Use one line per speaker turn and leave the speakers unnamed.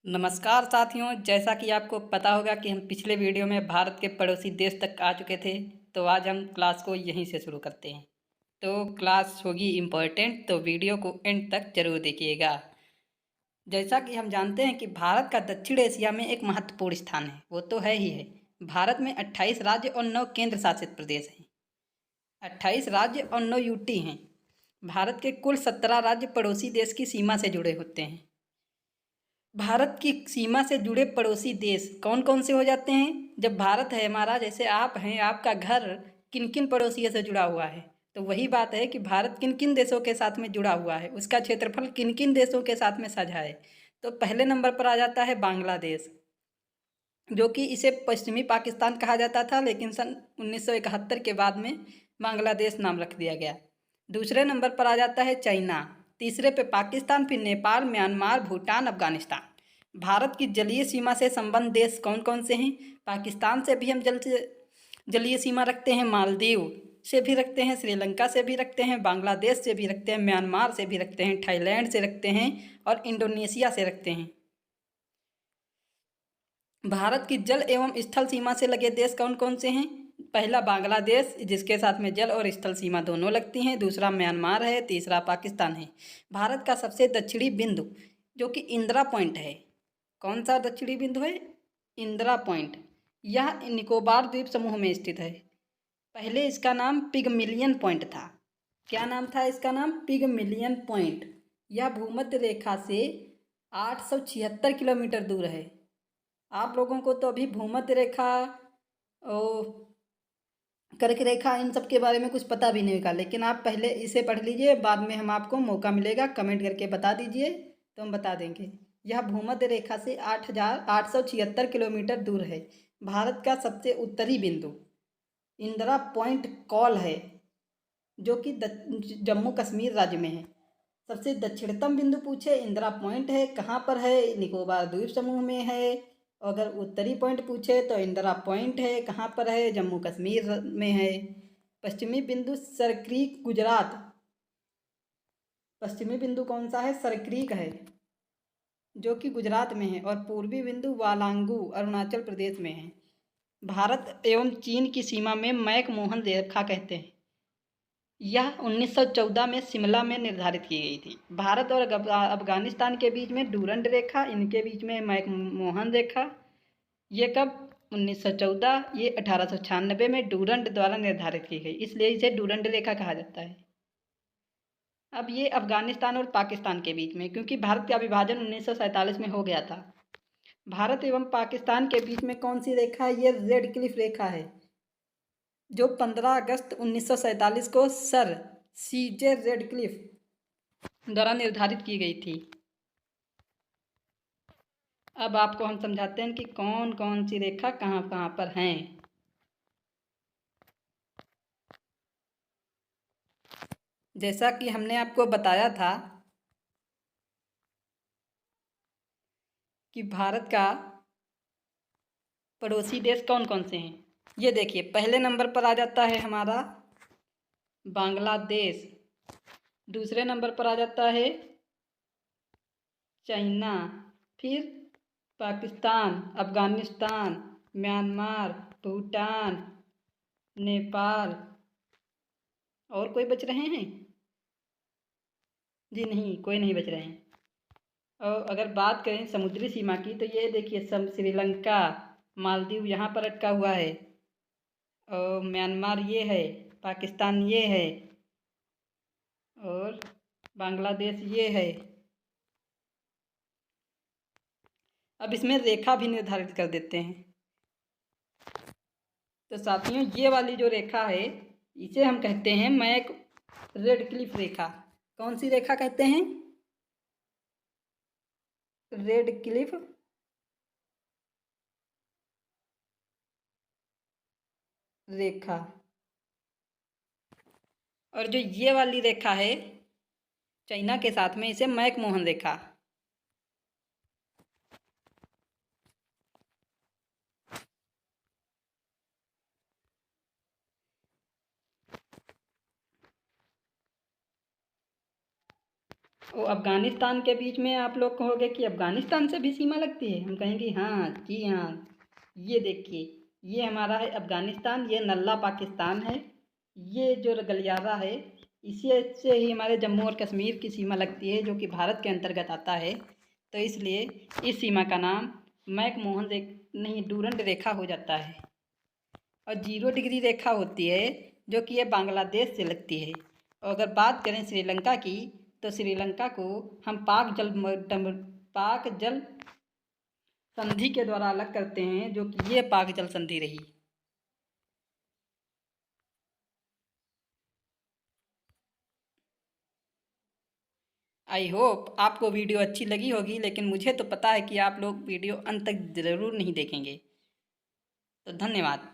नमस्कार साथियों, जैसा कि आपको पता होगा कि हम पिछले वीडियो में भारत के पड़ोसी देश तक आ चुके थे। तो आज हम क्लास को यहीं से शुरू करते हैं। तो क्लास होगी इम्पोर्टेंट, तो वीडियो को एंड तक जरूर देखिएगा। जैसा कि हम जानते हैं कि भारत का दक्षिण एशिया में एक महत्वपूर्ण स्थान है, वो तो है ही है। भारत में 28 राज्य और 9 केंद्र शासित प्रदेश हैं। 28 राज्य और 9 यूटी हैं। भारत के कुल 17 राज्य पड़ोसी देश की सीमा से जुड़े होते हैं। भारत की सीमा से जुड़े पड़ोसी देश कौन कौन से हो जाते हैं? जब भारत है हमारा, जैसे आप हैं, आपका घर किन किन पड़ोसियों से जुड़ा हुआ है, तो वही बात है कि भारत किन किन देशों के साथ में जुड़ा हुआ है, उसका क्षेत्रफल किन किन देशों के साथ में साझा है। तो पहले नंबर पर आ जाता है बांग्लादेश, जो कि इसे पश्चिमी पाकिस्तान कहा जाता था, लेकिन सन 1971 के बाद में बांग्लादेश नाम रख दिया गया। दूसरे नंबर पर आ जाता है चाइना, तीसरे पे पाकिस्तान, फिर नेपाल, म्यांमार, भूटान, अफगानिस्तान। भारत की जलीय सीमा से संबंध देश कौन कौन से हैं? पाकिस्तान से भी हम जलीय सीमा रखते हैं, मालदीव से भी रखते हैं, श्रीलंका से भी रखते हैं, बांग्लादेश से भी रखते हैं, म्यांमार से भी रखते हैं, थाईलैंड से रखते हैं और इंडोनेशिया से रखते हैं। भारत की जल एवं स्थल सीमा से लगे देश कौन कौन से हैं? पहला बांग्लादेश, जिसके साथ में जल और स्थल सीमा दोनों लगती हैं। दूसरा म्यांमार है। तीसरा पाकिस्तान है। भारत का सबसे दक्षिणी बिंदु जो कि इंदिरा पॉइंट है, कौन सा दक्षिणी बिंदु है? इंदिरा पॉइंट। यह निकोबार द्वीप समूह में स्थित है। पहले इसका नाम पिगमिलियन पॉइंट था। क्या नाम था इसका? नाम पिगमिलियन पॉइंट। यह भूमध्य रेखा से 876 किलोमीटर दूर है। आप लोगों को तो अभी भूमध्य रेखा और कर्क रेखा इन सब के बारे में कुछ पता भी नहीं होगा, लेकिन आप पहले इसे पढ़ लीजिए, बाद में हम आपको मौका मिलेगा कमेंट करके बता दीजिए तो हम बता देंगे। यह भूमध्य रेखा से 8,876 किलोमीटर दूर है। भारत का सबसे उत्तरी बिंदु इंदिरा पॉइंट कॉल है, जो कि जम्मू कश्मीर राज्य में है। सबसे दक्षिणतम बिंदु पूछे, इंदिरा पॉइंट है, कहाँ पर है? निकोबार द्वीप समूह में है। अगर उत्तरी पॉइंट पूछे तो इंदिरा पॉइंट है, कहाँ पर है? जम्मू कश्मीर में है। पश्चिमी बिंदु सरक्रीक, गुजरात। पश्चिमी बिंदु कौन सा है? सरक्रीक है, जो कि गुजरात में है। और पूर्वी बिंदु वालांगू, अरुणाचल प्रदेश में है। भारत एवं चीन की सीमा में मैक मोहन रेखा कहते हैं। यह 1914 में शिमला में निर्धारित की गई थी। भारत और अफगानिस्तान के बीच में डूरंड रेखा, इनके बीच में मैकमोहन रेखा। ये कब? 1914। ये 1896 में डूरंड द्वारा निर्धारित की गई, इसलिए इसे डूरंड रेखा कहा जाता है। अब ये अफगानिस्तान और पाकिस्तान के बीच में, क्योंकि भारत का विभाजन 1947 में हो गया था। भारत एवं पाकिस्तान के बीच में कौन सी रेखा है? ये रेड क्लिफ रेखा है, जो 15 अगस्त 1947 को सर CJ रेडक्लिफ द्वारा निर्धारित की गई थी। अब आपको हम समझाते हैं कि कौन कौन सी रेखा कहाँ कहाँ पर हैं। जैसा कि हमने आपको बताया था कि भारत का पड़ोसी देश कौन कौन से हैं। ये देखिए, पहले नंबर पर आ जाता है हमारा बांग्लादेश। दूसरे नंबर पर आ जाता है चाइना, फिर पाकिस्तान, अफगानिस्तान, म्यांमार, भूटान, नेपाल। और कोई बच रहे हैं? जी नहीं, कोई नहीं बच रहे हैं। और अगर बात करें समुद्री सीमा की, तो ये देखिए, सब श्रीलंका, मालदीव यहाँ पर अटका हुआ है, और म्यांमार ये है, पाकिस्तान ये है, और बांग्लादेश ये है। अब इसमें रेखा भी निर्धारित कर देते हैं। तो साथियों, ये वाली जो रेखा है, इसे हम कहते हैं मैक रेड क्लिफ रेखा। कौन सी रेखा कहते हैं? रेड क्लिफ रेखा। और जो ये वाली रेखा है चाइना के साथ में, इसे मैक मोहन रेखा। वो अफ़गानिस्तान के बीच में आप लोग कहोगे कि अफ़गानिस्तान से भी सीमा लगती है, हम कहेंगे हाँ जी हाँ। ये देखिए, ये हमारा है अफ़गानिस्तान, ये नल्ला पाकिस्तान है, ये जो गलियारा है इसी से ही हमारे जम्मू और कश्मीर की सीमा लगती है, जो कि भारत के अंतर्गत आता है। तो इसलिए इस सीमा का नाम मैकमोहन नहीं, डूरंड रेखा हो जाता है। और 0 डिग्री रेखा होती है जो कि ये बांग्लादेश से लगती है। और अगर बात करें श्रीलंका की, तो श्रीलंका को हम पाक जल संधि के द्वारा अलग करते हैं, जो कि ये पाक जल संधि रही। आई होप आपको वीडियो अच्छी लगी होगी, लेकिन मुझे तो पता है कि आप लोग वीडियो अंत तक ज़रूर नहीं देखेंगे। तो धन्यवाद।